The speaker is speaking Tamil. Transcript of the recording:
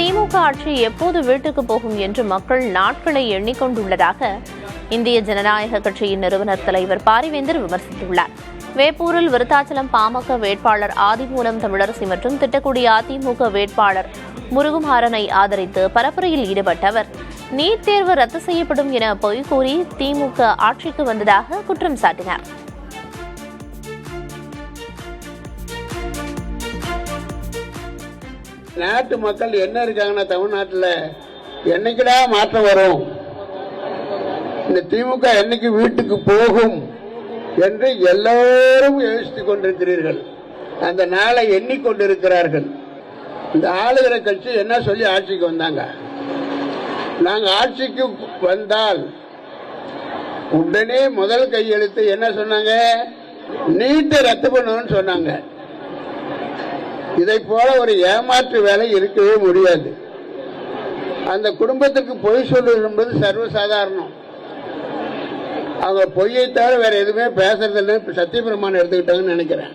திமுக ஆட்சி எப்போது வீட்டுக்கு போகும் என்று மக்கள் நாட்களை எண்ணிக்கொண்டுள்ளதாக இந்திய ஜனநாயக கட்சியின் நிறுவனர் தலைவர் பாரிவேந்தர் விமர்சித்துள்ளார். வேப்பூரில் விருத்தாச்சலம் பாமக வேட்பாளர் ஆதிமூலம் தமிழரசி மற்றும் திட்டக்குடி அதிமுக வேட்பாளர் முருகுமாறனை ஆதரித்து பரப்புரையில் ஈடுபட்ட அவர் நீட் தேர்வு ரத்து செய்யப்படும் என பொய் கூறி திமுக ஆட்சிக்கு வந்ததாக குற்றம் சாட்டினார். நாட்டு மக்கள் என்ன இருக்காங்கன்னா, தமிழ்நாட்டில் என்னைக்குடா மாற்றம் வரும், இந்த திமுக என்னைக்கு வீட்டுக்கு போகும் என்று எல்லோரும் யோசித்துக் கொண்டிருக்கிறீர்கள். அந்த நாளை எண்ணிக்கொண்டிருக்கிறார்கள். இந்த ஆளுகிற கட்சி என்ன சொல்லி ஆட்சிக்கு வந்தாங்க? நாங்கள் ஆட்சிக்கு வந்தால் உடனே முதல் கையெழுத்து என்ன சொன்னாங்க? நீட்டை ரத்து பண்ணுவோம்னு சொன்னாங்க. இதை போல ஒரு ஏமாற்று வேலை இருக்கவே முடியாது. அந்த குடும்பத்துக்கு பொய் சொல்வது என்பது சர்வசாதாரணம். அவங்க பொய்யை தவிர வேற எதுவுமே பேசுறதில்லை. சத்தியபிரமாணம் எடுத்துக்கிட்டாங்கன்னு நினைக்கிறேன்.